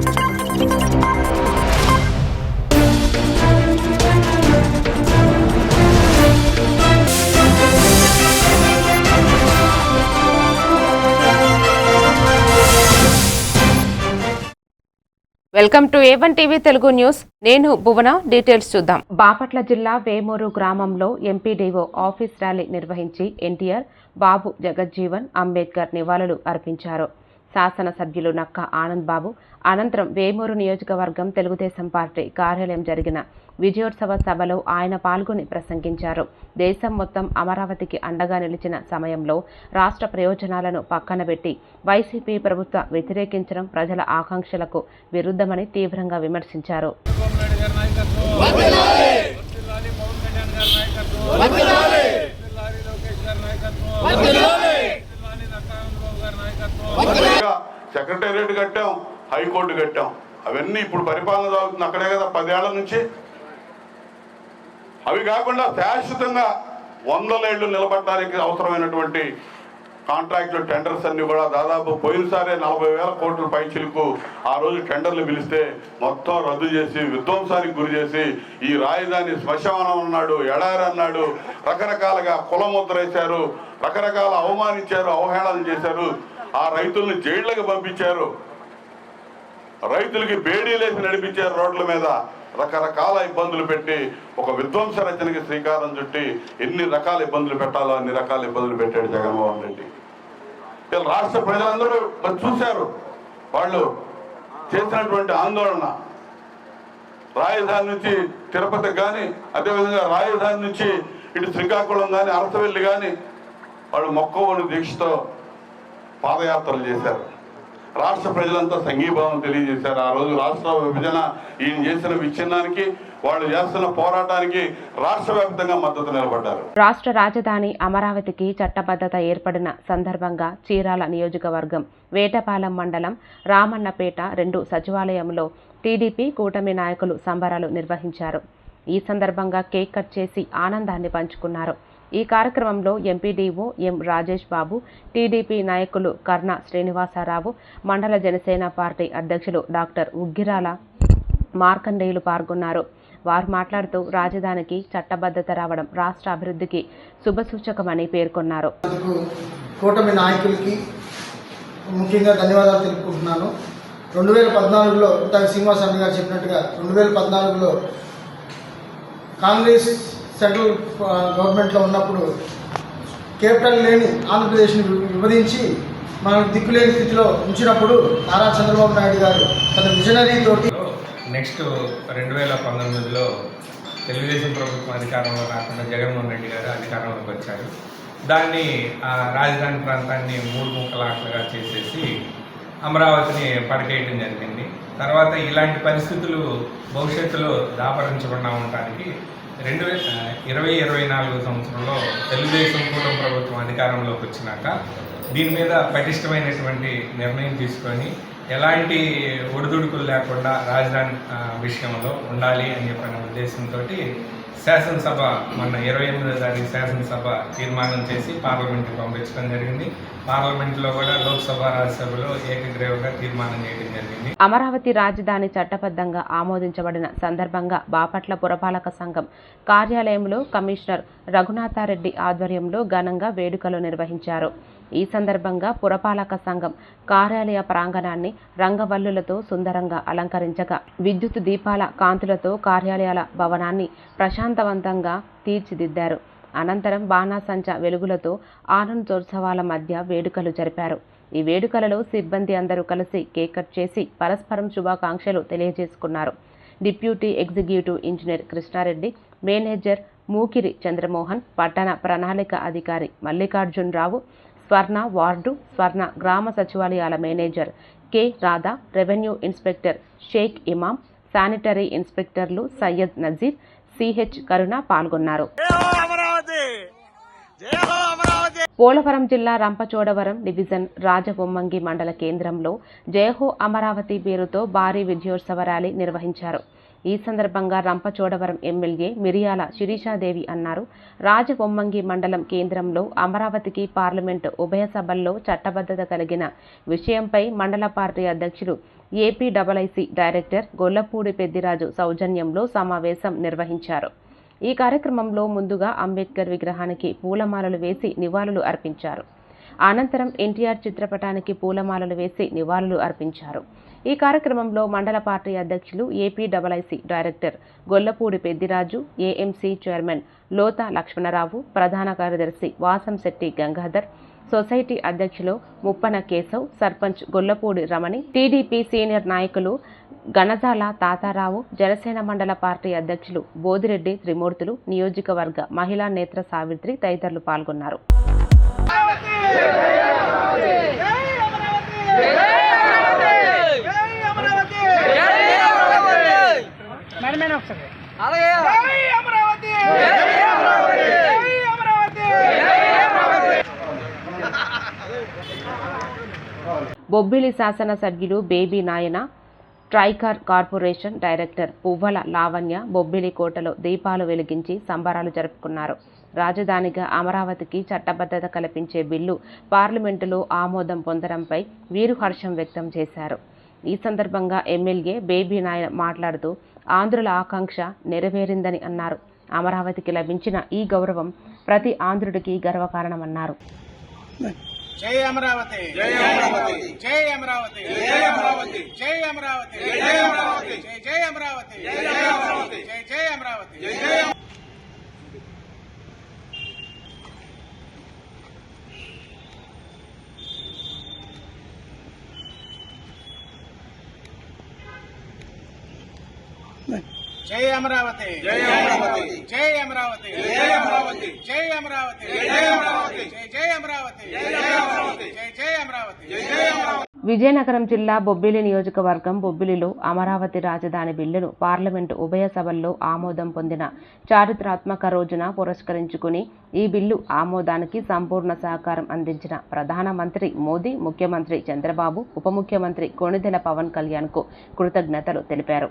Welcome to A1 TV Telugu news. నేను భువన. Details చూద్దాం. బాపట్ల జిల్లా వేమూరు గ్రామంలో ఎంపీడీఓ ఆఫీస్ ర్యాలీ నిర్వహించి ఎన్టీఆర్, బాబు జగజ్జీవన్ అంబేద్కర్ నివాళులు అర్పించారు. శాసనసభ్యులు నక్క ఆనంద్ బాబు అనంతరం వేమూరు నియోజకవర్గం తెలుగుదేశం పార్టీ కార్యాలయం జరిగిన విజయోత్సవ సభలో ఆయన పాల్గొని ప్రసంగించారు. దేశం మొత్తం అమరావతికి అండగా నిలిచిన సమయంలో రాష్ట్ర ప్రయోజనాలను పక్కనబెట్టి వైసీపీ ప్రభుత్వం వ్యతిరేకించడం ప్రజల ఆకాంక్షలకు విరుద్ధమని తీవ్రంగా విమర్శించారు. సెక్రటేరియట్ కట్టాం, హైకోర్టు కట్టాం. అవన్నీ ఇప్పుడు పరిపాలన సాగుతుంది అక్కడే కదా 10 ఏళ్ల నుంచి. అవి కాకుండా శాశ్వతంగా 100 ఏళ్లు నిలబడడానికి అవసరమైనటువంటి కాంట్రాక్టులు, టెండర్స్ అన్ని కూడా దాదాపు పోయినసారే 40,000 కోట్ల పైచిలకు ఆ రోజు టెండర్లు పిలిస్తే మొత్తం రద్దు చేసి విధ్వంసానికి గురి చేసి ఈ రాజధాని శ్మశానం అన్నాడు, ఎడారి అన్నాడు, రకరకాలుగా కులముద్ర వేశారు, రకరకాల అవమానించారు, అవహేళన చేశారు. ఆ రైతుల్ని జైళ్లకు పంపించారు, రైతులకి బేడీలేసి నడిపించారు, రోడ్ల మీద రకరకాల ఇబ్బందులు పెట్టి ఒక విధ్వంస రచనకి శ్రీకారం చుట్టి ఎన్ని రకాల ఇబ్బందులు పెట్టాలో అన్ని రకాల ఇబ్బందులు పెట్టాడు జగన్మోహన్ రెడ్డి. రాష్ట్ర ప్రజలందరూ చూశారు వాళ్ళు చేసినటువంటి ఆందోళన. రాజధాని నుంచి తిరుపతి కానీ, అదేవిధంగా రాజధాని నుంచి ఇటు శ్రీకాకుళం కానీ, అరసవెల్లి కానీ వాళ్ళు మొక్కవోని దీక్షతో పాదయాత్రలు చేశారు. రాష్ట్ర ప్రజలంతా సంఘీభావం తెలియజేశారు. ఆ రోజు రాష్ట్ర విభజన ఈయన చేసిన విచ్ఛిన్నానికి, వాళ్ళు చేస్తున్న పోరాటానికి రాష్ట్ర వ్యాప్తంగా మద్దతు నిలబడ్డారు. రాష్ట్ర రాజధాని అమరావతికి చట్టబద్ధత ఏర్పడిన సందర్భంగా చీరాల నియోజకవర్గం వేటపాలెం మండలం రామన్నపేట 2 సచివాలయంలో టీడీపీ కూటమి నాయకులు సంబరాలు నిర్వహించారు. ఈ సందర్భంగా కేక్ కట్ చేసి ఆనందాన్ని పంచుకున్నారు. ఈ కార్యక్రమంలో ఎంపీడీఓ ఎం రాజేష్ బాబు, టీడీపీ నాయకులు కర్ణ శ్రీనివాసరావు, మండల జనసేన పార్టీ అధ్యక్షులు డాక్టర్ ఉగ్గిరాల మార్కండేయులు పాల్గొన్నారు. వారు మాట్లాడుతూ రాజధానికి చట్టబద్ధత రావడం రాష్ట్ర అభివృద్ధికి శుభసూచకమని పేర్కొన్నారు. కూటమి నాయకులకి ముఖ్యంగా ధన్యవాదాలు తెలుపుకుంటున్నాను. 2014లో శ్రీనివాసరావు గారు చెప్పినట్టుగా 2014లో కాంగ్రెస్ సెంట్రల్ గవర్నమెంట్లో ఉన్నప్పుడు క్యాపిటల్ లేని ఆంధ్రప్రదేశ్ని విభజించి మనకు దిక్కులేని స్థితిలో ఉంచినప్పుడు నారా చంద్రబాబు నాయుడు గారు తన విజనరీ తోటి నెక్స్ట్ 2019లో తెలుగుదేశం ప్రభుత్వం అధికారంలో రాకుండా జగన్మోహన్ రెడ్డి గారు అధికారంలోకి వచ్చారు. దాన్ని రాజధాని ప్రాంతాన్ని 3 ముక్కలాట్లుగా చేసేసి అమరావతిని పడకేయడం జరిగింది. తర్వాత ఇలాంటి పరిస్థితులు భవిష్యత్తులో దాపరించకుండా ఉండటానికి 2024 సంవత్సరంలో తెలుగుదేశం కూటమి ప్రభుత్వం అధికారంలోకి వచ్చినాక దీని మీద పటిష్టమైనటువంటి నిర్ణయం తీసుకొని ఎలాంటి ఒడిదుడుకులు లేకుండా రాజధాని విషయంలో ఉండాలి అని చెప్పిన ఉద్దేశంతో శాసనసభ మొన్న 28వ తారీఖు శాసనసభ తీర్మానం చేసి పార్లమెంట్కి పంపించడం జరిగింది. పార్లమెంట్లో కూడా లోక్సభ, రాజ్యసభలో ఏకగ్రీవంగా తీర్మానం చేయడం జరిగింది. అమరావతి రాజధాని చట్టబద్ధంగా ఆమోదించబడిన సందర్భంగా బాపట్ల పురపాలక సంఘం కార్యాలయంలో కమిషనర్ రఘునాథారెడ్డి ఆధ్వర్యంలో ఘనంగా వేడుకలు నిర్వహించారు. ఈ సందర్భంగా పురపాలక సంఘం కార్యాలయ ప్రాంగణాన్ని రంగవల్లులతో సుందరంగా అలంకరించగా విద్యుత్ దీపాల కాంతులతో కార్యాలయాల భవనాన్ని ప్రశాంతవంతంగా తీర్చిదిద్దారు. అనంతరం బాణాసంచ వెలుగులతో ఆనందోత్సవాల మధ్య వేడుకలు జరిపారు. ఈ వేడుకలలో సిబ్బంది అందరూ కలిసి కేక్ కట్ చేసి పరస్పరం శుభాకాంక్షలు తెలియజేసుకున్నారు. Deputy executive engineer Krishna Reddy, manager Mukiri Chandramohan, పట్టణ ప్రణాళిక అధికారి మల్లికార్జున్ రావు, స్వర్ణ వార్డు, స్వర్ణ గ్రామ సచివాలయాల manager K Radha, revenue inspector Sheikh Imam, sanitary ఇన్స్పెక్టర్లు సయ్యద్ నజీర్, సిహెచ్ కరుణ పాల్గొన్నారు. పోలవరం జిల్లా రంపచోడవరం డివిజన్ రాజబొమ్మంగి మండల కేంద్రంలో జయహో అమరావతి పేరుతో భారీ విజయోత్సవ ర్యాలీ నిర్వహించారు. ఈ సందర్భంగా రంపచోడవరం ఎమ్మెల్యే మిరియాల శిరీషాదేవి అన్నారు, రాజబొమ్మంగి మండలం కేంద్రంలో అమరావతికి పార్లమెంటు ఉభయ సభల్లో చట్టబద్ధత కలిగిన విషయంపై మండల పార్టీ అధ్యక్షులు ఏపీఐఐసి డైరెక్టర్ గొల్లపూడి పెద్దిరాజు సౌజన్యంలో సమావేశం నిర్వహించారు. ఈ కార్యక్రమంలో ముందుగా అంబేద్కర్ విగ్రహానికి పూలమాలలు వేసి నివాళులు అర్పించారు. అనంతరం ఎన్టీఆర్ చిత్రపటానికి పూలమాలలు వేసి నివాళులు అర్పించారు. ఈ కార్యక్రమంలో మండల పార్టీ అధ్యక్షులు APIIC director Gollapudi Peddiraju, AMC chairman Lotha Lakshmanarao, ప్రధాన కార్యదర్శి వాసంశెట్టి గంగాధర్, సొసైటీ అధ్యక్షులు ముప్పన కేశవ్, సర్పంచ్ గొల్లపూడి రమణి, టీడీపీ సీనియర్ నాయకులు గణజాల తాతారావు, జనసేన మండల పార్టీ అధ్యక్షులు బోదిరెడ్డి త్రిమూర్తులు, నియోజకవర్గ మహిళా నేత్ర సావిత్రి తదితరులు పాల్గొన్నారు. బొబ్బిలి శాసనసభ్యులు బేబీ నాయన, ట్రైకార్ కార్పొరేషన్ డైరెక్టర్ పువ్వల లావణ్య బొబ్బిలి కోటలో దీపాలు వెలిగించి సంబరాలు జరుపుకున్నారు. రాజధానిగా అమరావతికి చట్టబద్ధత కల్పించే బిల్లు పార్లమెంటులో ఆమోదం పొందడంపై వీరు హర్షం వ్యక్తం చేశారు. ఈ సందర్భంగా ఎమ్మెల్యే బేబీ నాయన మాట్లాడుతూ ఆంధ్రుల ఆకాంక్ష నెరవేరిందని అన్నారు. అమరావతికి లభించిన ఈ గౌరవం ప్రతి ఆంధ్రుడికి గర్వకారణమన్నారు. జై అమరావతి, జై అమరావతి, జై అమరావతి, జై అమరావతి, జై అమరావతి, జై అమరావతి, జై అమరావతి, జై అమరావతి, జై అమరావతి, జై జై అమరావతి, జై అమరావతి, జై అమరావతి, జై అమరావతి, జై అమరావతి, జై అమరావతి, జై అమరావతి, జై అమరావతి, జై అమరావతి, జై అమరావతి. విజయనగరం జిల్లా బొబ్బిలి నియోజకవర్గం బొబ్బిలిలో అమరావతి రాజధాని బిల్లును పార్లమెంటు ఉభయ సభల్లో ఆమోదం పొందిన చారిత్రాత్మక రోజున పురస్కరించుకుని ఈ బిల్లు ఆమోదానికి సంపూర్ణ సహకారం అందించిన ప్రధానమంత్రి మోదీ, ముఖ్యమంత్రి చంద్రబాబు, ఉప ముఖ్యమంత్రి కొణిదెల పవన్ కళ్యాణ్కు కృతజ్ఞతలు తెలిపారు.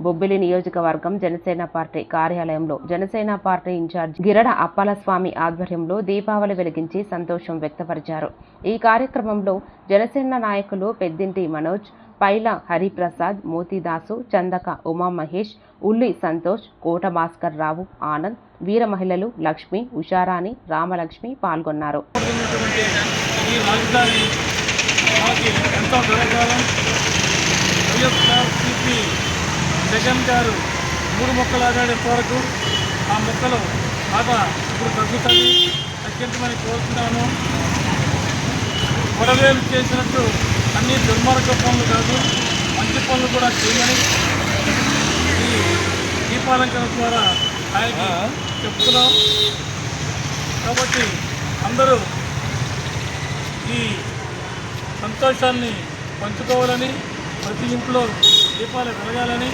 బొబ్బిలి నియోజకవర్గం జనసేన పార్టీ కార్యాలయంలో జనసేన పార్టీ ఇన్ఛార్జ్ గిరడ అప్పలస్వామి ఆధ్వర్యంలో దీపావళి వెలిగించి సంతోషం వ్యక్తపరిచారు. ఈ కార్యక్రమంలో జనసేన నాయకులు పెద్దింటి మనోజ్, పైల హరిప్రసాద్, మోతీదాసు, చందక ఉమామహేష్, ఉల్లి సంతోష్, కోట భాస్కర్ రావు, ఆనంద్, వీర మహిళలు లక్ష్మి, ఉషారాణి, రామలక్ష్మి పాల్గొన్నారు. జగన్ గారు 3 మొక్కలు ఆడాడే వరకు ఆ మొక్కలు బాగా ఇప్పుడు తగ్గించమని కోరుతున్నాను. గొడవేలు చేసినట్టు అన్ని దుర్మార్గ పనులు కాదు, మంచి పనులు కూడా చేయమని ఈ దీపాలంకరణ ద్వారా ఆయనకి చెప్తున్నాం. కాబట్టి అందరూ ఈ సంతోషాన్ని పంచుకోవాలని, ప్రతి ఇంట్లో దీపాలు వెలగాలని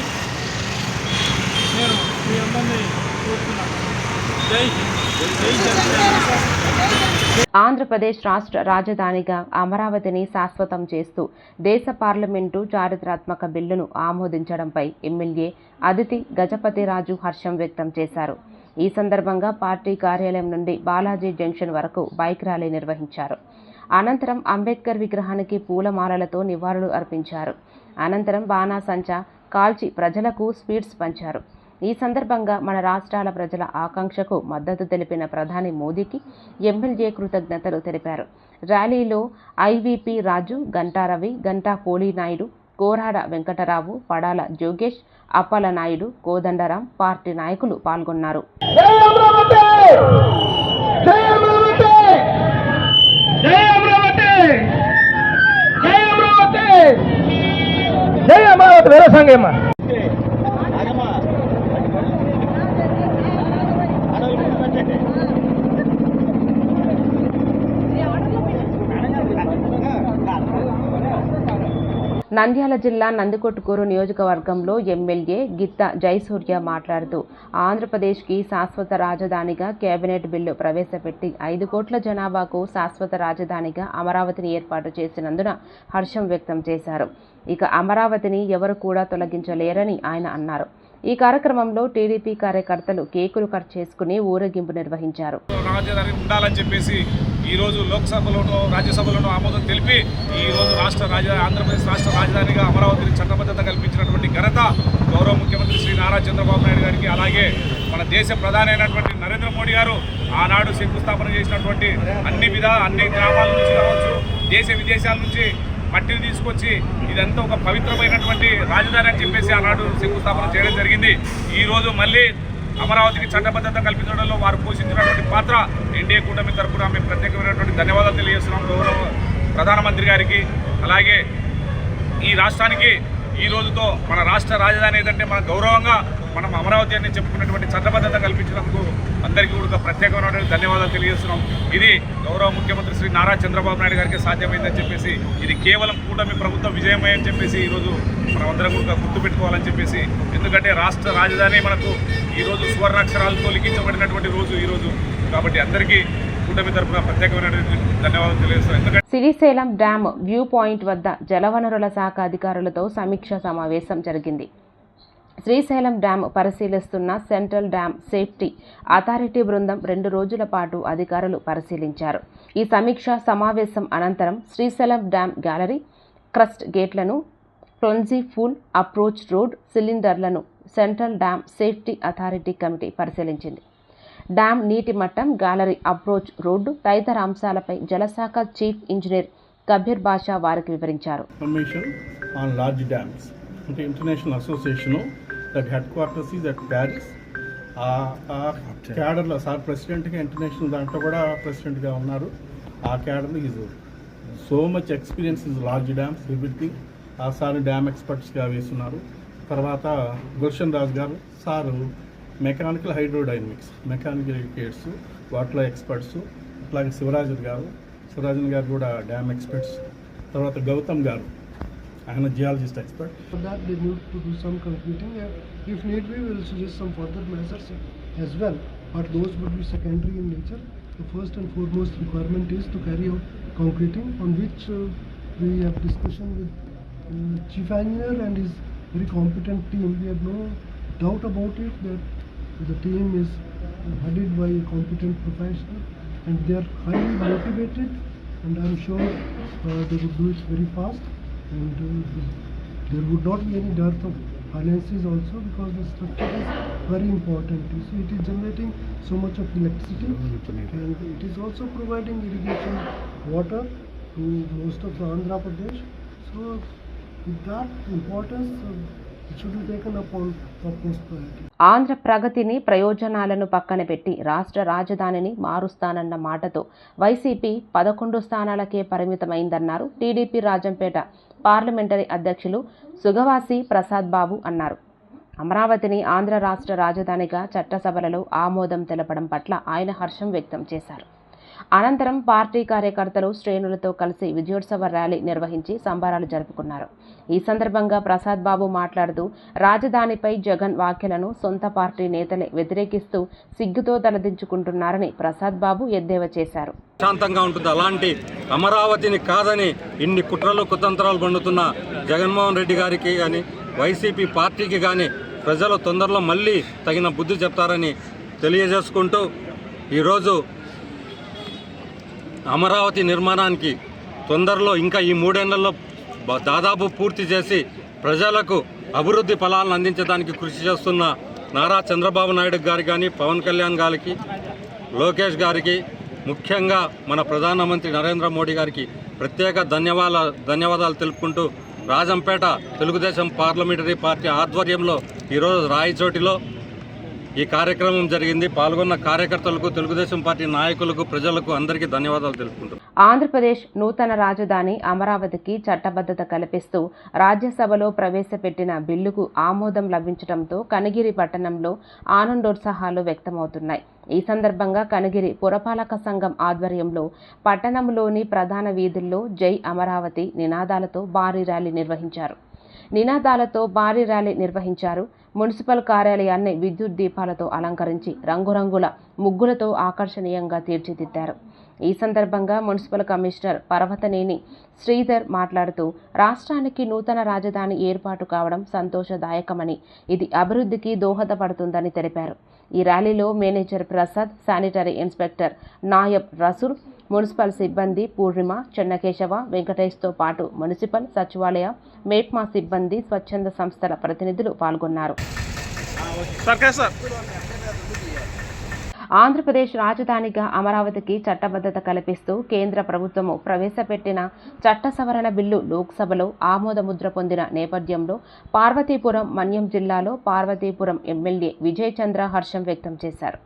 నేను మీ అందరినీ కోరుతున్నాను. జై హింద్, జై జనసేన. ఆంధ్రప్రదేశ్ రాష్ట్ర రాజధానిగా అమరావతిని శాశ్వతం చేస్తూ దేశ పార్లమెంటు చారిత్రాత్మక బిల్లును ఆమోదించడంపై ఎమ్మెల్యే అదితి గజపతిరాజు హర్షం వ్యక్తం చేశారు. ఈ సందర్భంగా పార్టీ కార్యాలయం నుండి బాలాజీ జంక్షన్ వరకు బైక్ ర్యాలీ నిర్వహించారు. అనంతరం అంబేద్కర్ విగ్రహానికి పూలమాలలతో నివాళులు అర్పించారు. అనంతరం బాణాసంచా కాల్చి ప్రజలకు స్వీట్స్ పంచారు. ఈ సందర్భంగా మన రాష్ట్రాల ప్రజల ఆకాంక్షకు మద్దతు తెలిపిన ప్రధాని మోదీకి ఎమ్మెల్యే కృతజ్ఞతలు తెలిపారు. ర్యాలీలో ఐవీపీ రాజు, గంటా రవి, గంటా పోలీనాయుడు, కోరాడ వెంకటరావు, పడాల జోగేష్, అప్పల నాయుడు, కోదండరాం, పార్టీ నాయకులు పాల్గొన్నారు. జై అమరావతి వేరే సంగేమ్మ. నంద్యాల జిల్లా నందికొట్కూరు నియోజకవర్గంలో ఎమ్మెల్యే గిత్త జయసూర్య మాట్లాడుతూ ఆంధ్రప్రదేశ్కి శాశ్వత రాజధానిగా కేబినెట్ బిల్లు ప్రవేశపెట్టి 5 కోట్ల జనాభాకు శాశ్వత రాజధానిగా అమరావతిని ఏర్పాటు చేసినందున హర్షం వ్యక్తం చేశారు. ఇక అమరావతిని ఎవరు కూడా తొలగించలేరని ఆయన అన్నారు. ఈ కార్యక్రమంలో టీడీపీ కార్యకర్తలు కేకులు కట్ చేసుకుని ఊరేగింపు నిర్వహించారు. రాజధాని ఉండాలని చెప్పేసి ఈరోజు లోక్సభలోనూ రాజ్యసభలోనూ ఆమోదం తెలిపి ఈరోజు ఆంధ్రప్రదేశ్ రాష్ట్ర రాజధానిగా అమరావతిని చట్టబద్ధత కల్పించినటువంటి ఘనత గౌరవ ముఖ్యమంత్రి శ్రీ నారా చంద్రబాబు నాయుడు గారికి, అలాగే మన దేశ ప్రధాని అయినటువంటి నరేంద్ర మోడీ గారు ఆనాడు శంకుస్థాపన చేసినటువంటి అన్ని గ్రామాల నుంచి కావచ్చు, దేశ విదేశాల నుంచి మట్టిని తీసుకొచ్చి ఇదంతా ఒక పవిత్రమైనటువంటి రాజధాని అని చెప్పేసి ఆనాడు శంకుస్థాపన చేయడం జరిగింది. ఈరోజు మళ్ళీ అమరావతికి చట్టబద్ధత కల్పించడంలో వారు పోషించినటువంటి పాత్ర ఎన్డీఏ కూటమి తరఫున మేము ప్రత్యేకమైనటువంటి ధన్యవాదాలు తెలియజేస్తున్నాం గౌరవ ప్రధానమంత్రి గారికి. అలాగే ఈ రాష్ట్రానికి ఈ రోజుతో మన రాష్ట్ర రాజధాని ఏదంటే మన గౌరవంగా మనం అమరావతి అని చెప్పుకున్నటువంటి చట్టబద్ధత కల్పించినందుకు అందరికీ కూడా ప్రత్యేకమైనటువంటి ధన్యవాదాలు తెలియజేస్తున్నాం. ఇది గౌరవ ముఖ్యమంత్రి శ్రీ నారా చంద్రబాబు నాయుడు గారికి సాధ్యమైందని చెప్పేసి, ఇది కేవలం కూటమి ప్రభుత్వ విజయమే అని చెప్పేసి ఈరోజు మనం అందరం కూడా గుర్తుపెట్టుకోవాలని చెప్పేసి, ఎందుకంటే రాష్ట్ర రాజధాని మనకు ఈరోజు సువర్ణాక్షరాలతో లిఖించబడినటువంటి రోజు ఈరోజు. కాబట్టి అందరికీ కూటమి తరఫున ప్రత్యేకమైనటువంటి ధన్యవాదాలు తెలియజేస్తున్నాం. శ్రీశైలం డ్యామ్ వ్యూ పాయింట్ వద్ద జలవనరుల శాఖ అధికారులతో సమీక్ష సమావేశం జరిగింది. శ్రీశైలం డ్యామ్ పరిశీలిస్తున్న సెంట్రల్ డ్యామ్ సేఫ్టీ అథారిటీ బృందం 2 రోజుల పాటు అధికారులు పరిశీలించారు. ఈ సమీక్ష సమావేశం అనంతరం శ్రీశైలం డ్యామ్ గ్యాలరీ, క్రస్ట్ గేట్లను, క్లన్జీ ఫూల్ అప్రోచ్ రోడ్, సిలిండర్లను central dam safety authority committee పరిశీలించింది. డ్యామ్ నీటి మట్టం, గ్యాలరీ, అప్రోచ్ రోడ్డు తదితర అంశాలపై జలశాఖ చీఫ్ ఇంజనీర్ కబీర్ బాషా వారికి వివరించారు. అంటే international association that headquarters is at Paris. క్యాడర్లో సార్ ప్రెసిడెంట్గా ఇంటర్నేషనల్ దాంట్లో కూడా ప్రెసిడెంట్గా ఉన్నారు. ఆ క్యాడర్లో is so much experience is large dams everything. ఆ సార్ డ్యామ్ ఎక్స్పర్ట్స్గా వేస్తున్నారు. తర్వాత గుల్షన్ రాజ్ గారు sir mechanical hydrodynamics, mechanical educates వాటిలో ఎక్స్పర్ట్స్. అట్లాగే శివరాజన్ గారు కూడా డ్యామ్ ఎక్స్పర్ట్స్. తర్వాత గౌతమ్ గారు ఆయన geologist expert. For that they need to do some concreting. If need be, we will suggest some further measures as well, but those would be secondary in nature. The first and foremost requirement is to carry out concreting, on which we have discussion with Chief Engineer and his very competent team. We have no doubt about it that the team is headed by a competent professional and they are highly motivated, and I am sure they would do it very fast. And there would not be any dearth of finances also, because the structure is very important. You see, it is generating so much of electricity and it is also providing irrigation water to most of Andhra Pradesh. So with that importance, it should be taken upon topmost priority. Andhra ప్రగతిని, ప్రయోజనాలను పక్కన పెట్టి రాష్ట్ర రాజధానిని మారుస్తానన్న మాటతో YCP 11 స్థానాలకే పరిమితమైందన్నారు TDP Rajampet parliamentary అధ్యక్షులు సుగవాసి ప్రసాద్ బాబు అన్నారు. అమరావతిని ఆంధ్ర రాష్ట్ర రాజధానిగా చట్టసభలలో ఆమోదం తెలపడం పట్ల ఆయన హర్షం వ్యక్తం చేశారు. అనంతరం పార్టీ కార్యకర్తలు శ్రేణులతో కలిసి విజయోత్సవ ర్యాలీ నిర్వహించి సంబరాలు జరుపుకున్నారు. ఈ సందర్భంగా ప్రసాద్ బాబు మాట్లాడుతూ రాజధానిపై జగన్ వ్యాఖ్యలను సొంత పార్టీ నేతలే వ్యతిరేకిస్తూ సిగ్గుతో తలదించుకుంటున్నారని ప్రసాద్ బాబు ఎద్దేవా చేశారు. శాంతంగా ఉంటుంది. అలాంటి అమరావతిని కాదని ఇన్ని కుట్రలు కుతంత్రాలు పండుతున్న జగన్మోహన్ రెడ్డి గారికి కానీ వైసీపీ పార్టీకి కానీ ప్రజలు తొందరలో మళ్ళీ తగిన బుద్ధి చెప్తారని తెలియజేసుకుంటూ ఈరోజు అమరావతి నిర్మాణానికి తొందరలో ఇంకా ఈ 3 ఏళ్లలో దాదాపు పూర్తి చేసి ప్రజలకు అభివృద్ధి ఫలాలను అందించడానికి కృషి చేస్తున్న నారా చంద్రబాబు నాయుడు గారికి కానీ, పవన్ కళ్యాణ్ గారికి, లోకేష్ గారికి, ముఖ్యంగా మన ప్రధానమంత్రి నరేంద్ర మోడీ గారికి ప్రత్యేక ధన్యవాదాలు తెలుపుకుంటూ రాజంపేట తెలుగుదేశం పార్లమెంటరీ పార్టీ ఆధ్వర్యంలో ఈరోజు రాయచోటిలో ఈ కార్యక్రమం జరిగింది. పాల్గొన్న కార్యకర్తలకు, తెలుగుదేశం పార్టీ నాయకులకు, ప్రజలకు అందరికీ ధన్యవాదాలు తెలుపుకుంటున్నాను. ఆంధ్రప్రదేశ్ నూతన రాజధాని అమరావతికి చట్టబద్ధత కల్పిస్తూ రాజ్యసభలో ప్రవేశపెట్టిన బిల్లుకు ఆమోదం లభించడంతో కనిగిరి పట్టణంలో ఆనందోత్సాహాలు వ్యక్తమవుతున్నాయి. ఈ సందర్భంగా కనిగిరి పురపాలక సంఘం ఆధ్వర్యంలో పట్టణంలోని ప్రధాన వీధుల్లో జై అమరావతి నినాదాలతో భారీ ర్యాలీ నిర్వహించారు. మున్సిపల్ కార్యాలయాన్ని విద్యుత్ దీపాలతో అలంకరించి రంగురంగుల ముగ్గులతో ఆకర్షణీయంగా తీర్చిదిద్దారు. ఈ సందర్భంగా మున్సిపల్ కమిషనర్ పర్వతనేని శ్రీధర్ మాట్లాడుతూ రాష్ట్రానికి నూతన రాజధాని ఏర్పాటు కావడం సంతోషదాయకమని, ఇది అభివృద్ధికి దోహదపడుతుందని తెలిపారు. ఈ ర్యాలీలో manager Prasad, sanitary inspector Nayab Rasool, municipal సిబ్బంది పూర్ణిమ, చెన్నకేశవ, వెంకటేష్తో పాటు మున్సిపల్, సచివాలయ, మేప్మా సిబ్బంది, స్వచ్ఛంద సంస్థల ప్రతినిధులు పాల్గొన్నారు. ఆంధ్రప్రదేశ్ రాజధానిగా అమరావతికి చట్టబద్ధత కల్పిస్తూ కేంద్ర ప్రభుత్వము ప్రవేశపెట్టిన చట్ట సవరణ బిల్లు లోక్సభలో ఆమోదముద్ర పొందిన నేపథ్యంలో పార్వతీపురం మన్యం జిల్లాలో పార్వతీపురం ఎమ్మెల్యే విజయ్ చంద్ర హర్షం వ్యక్తం చేశారు.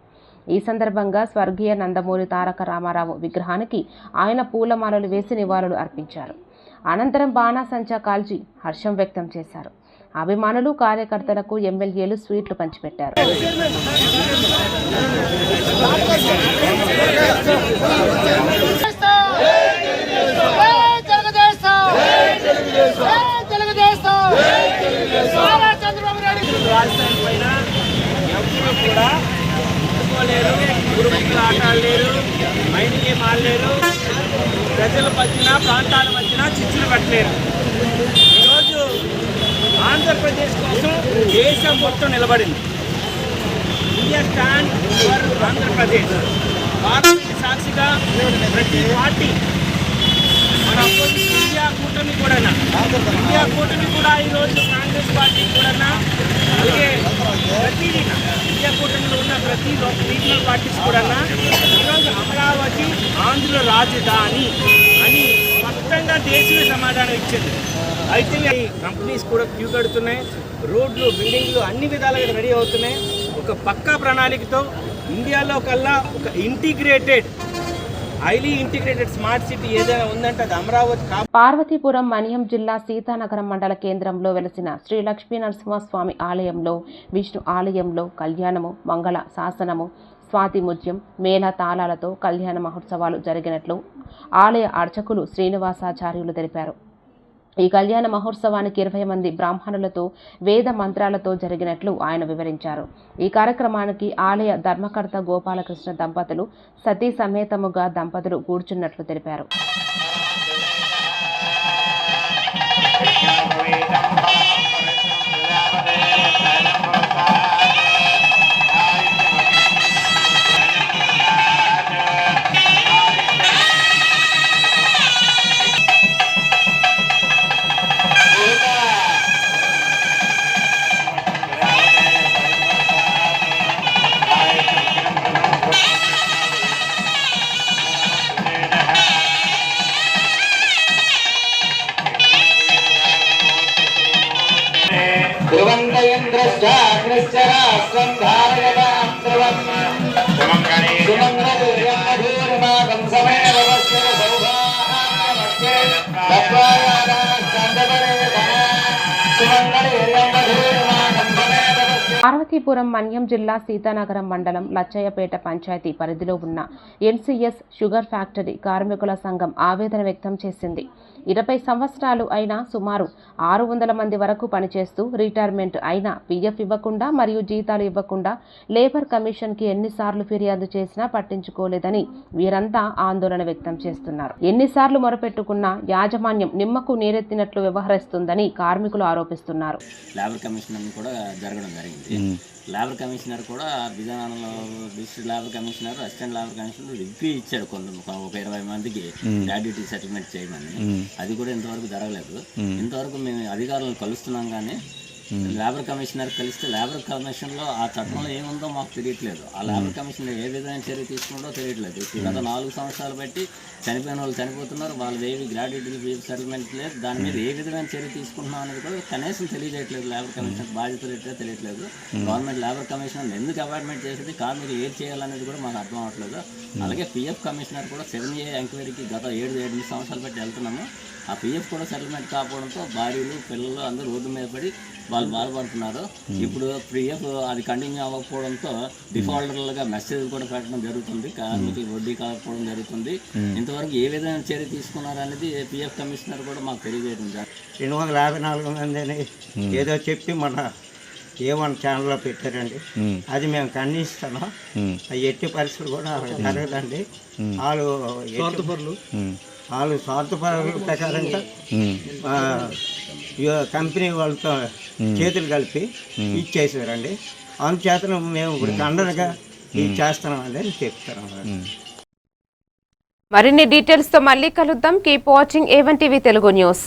ఈ సందర్భంగా స్వర్గీయ నందమూరి తారక రామారావు విగ్రహానికి ఆయన పూలమాలలు వేసి నివాళులు అర్పించారు. అనంతరం బాణాసంచా కాల్చి హర్షం వ్యక్తం చేశారు. అభిమానులు, కార్యకర్తలకు ఎమ్మెల్యేలు స్వీట్లు పంచిపెట్టారు. ఆటలేరు, మైండ్ గేమ్ ఆడలేరు, ప్రజల మధ్యన ప్రాంతాల మధ్యన చిచ్చులు పెట్టలేరు. ఈరోజు ఆంధ్రప్రదేశ్ కోసం దేశం మొత్తం నిలబడింది. India stand for Andhra Pradesh. Parliament సాక్షిగా ప్రతి పార్టీ మన అపోజిషన్ ఇండియా కూటమి కూడా ఈరోజు కాంగ్రెస్ పార్టీ కూడా, అలాగే ప్రతి ఇండియా కూటమిలో ఉన్న ప్రతి రీజనల్ పార్టీస్ కూడా ఈరోజు అమరావతి ఆంధ్ర రాజధాని అని స్పష్టంగా దేశీయ సమాధానం ఇచ్చింది. అయితే కంపెనీస్ కూడా క్యూ కడుతున్నాయి, రోడ్లు, బిల్డింగ్లు అన్ని విధాలుగా రెడీ అవుతున్నాయి. ఒక పక్కా ప్రణాళికతో ఇండియాలో కల్లా ఒక హైలీ ఇంటిగ్రేటెడ్ స్మార్ట్ సిటీ ఏదైనా ఉందంటే అది అమరావతి. పార్వతీపురం మన్యం జిల్లా సీతానగరం మండల కేంద్రంలో వెలసిన శ్రీ లక్ష్మీ నరసింహస్వామి ఆలయంలో, విష్ణు ఆలయంలో కళ్యాణము, మంగళ శాసనము, స్వాతి ముత్యం, మేళ తాళాలతో కళ్యాణ మహోత్సవాలు జరిగినట్లు ఆలయ అర్చకులు శ్రీనివాసాచార్యులు తెలిపారు. ఈ కళ్యాణ మహోత్సవానికి 20 మంది బ్రాహ్మణులతో వేద మంత్రాలతో జరిగినట్లు ఆయన వివరించారు. ఈ కార్యక్రమానికి ఆలయ ధర్మకర్త గోపాలకృష్ణ దంపతులు సతీ సమేతముగా దంపతులు కూర్చున్నట్లు తెలిపారు. పార్వతీపురం మన్యం జిల్లా సీతానగరం మండలం లచ్చయ్యపేట పంచాయతీ పరిధిలో ఉన్న ఎన్సీఎస్ షుగర్ ఫ్యాక్టరీ కార్మికుల సంఘం ఆవేదన వ్యక్తం చేసింది. 20 సంవత్సరాలు అయినా సుమారు 600 మంది వరకు పనిచేస్తూ రిటైర్మెంట్ అయినా పీఎఫ్ ఇవ్వకుండా మరియు జీతాలు ఇవ్వకుండా లేబర్ కమిషన్కి ఎన్నిసార్లు ఫిర్యాదు చేసినా పట్టించుకోలేదని వీరంతా ఆందోళన వ్యక్తం చేస్తున్నారు. ఎన్నిసార్లు మొరపెట్టుకున్నా యాజమాన్యం నిమ్మకు నీరెత్తినట్లు వ్యవహరిస్తుందని కార్మికులు ఆరోపిస్తున్నారు. లేబర్ కమిషన్ కూడా జరగడం జరిగింది. లేబర్ కమిషనర్ కూడా విధానంలో district labour commissioner, assistant labour commissioner degree ఇచ్చాడు ఒక 20 మందికి గ్రాడ్యుయేటీ సెటిల్మెంట్ చేయమని. అది కూడా ఇంతవరకు జరగలేదు. ఇంతవరకు మేము అధికారులను కలుస్తున్నాం కానీ లేబర్ కమిషనర్ కలిస్తే లేబర్ కమిషన్లో ఆ చట్టంలో ఏముందో మాకు తెలియట్లేదు. ఆ లేబర్ కమిషన్ ఏ విధమైన చర్య తీసుకుంటో తెలియట్లేదు. గత 4 సంవత్సరాలు బట్టి చనిపోయిన వాళ్ళు చనిపోతున్నారు, వాళ్ళు ఏవి గ్రాడ్యుయేటీ సెటిల్మెంట్ లేదు. దాని మీద ఏ విధమైన చర్య తీసుకుంటున్నాం అనేది కూడా కనీసం తెలియజేయట్లేదు. లేబర్ కమిషన్ బాధ్యతలు ఎట్లా తెలియట్లేదు. గవర్నమెంట్ లేబర్ కమిషనర్ ఎందుకు అపాయింట్మెంట్ చేసేది, కార్మికులు ఏం చేయాలనేది కూడా మాకు అర్థం అవ్వట్లేదు. అలాగే పిఎఫ్ కమిషనర్ కూడా 7A ఎంక్వైరీకి గత 7 సంవత్సరాలు బట్టి వెళ్తున్నాము. ఆ పిఎఫ్ కూడా సెటిల్మెంట్ కాకపోవడంతో భార్యలు, పిల్లలు అందరూ రోడ్డు మీద పడి వాళ్ళు బాధపడుతున్నారు. ఇప్పుడు పిఎఫ్ అది కంటిన్యూ అవ్వకపోవడంతో డిఫాల్టర్లుగా మెసేజ్ కూడా పెట్టడం జరుగుతుంది. కార్మికులు వడ్డీ కాకపోవడం జరుగుతుంది. ఇంతవరకు ఏ విధమైన చర్య తీసుకున్నారనేది పిఎఫ్ కమిషనర్ కూడా మాకు తెలియజేయడం జరిగింది. 254 మంది అని ఏదో చెప్పి మన A1 ఛానల్లో పెట్టారండి. అది మేము ఖండిస్తున్నాం. అది ఎట్టి పరిస్థితులు కూడా జరగదండి. వాళ్ళు స్వార్థపరుల ప్రకారంగా కంపెనీ వాళ్ళతో చేతులు కలిపి ఇచ్చేసారండి. అందుచేతను మేము ఇప్పుడు ఖండనగా ఇది చేస్తున్నామండి అని చెప్తున్నాం. మరిన్ని డీటెయిల్స్తో మళ్ళీ కలుద్దాం. Keep watching A1 TV Telugu news.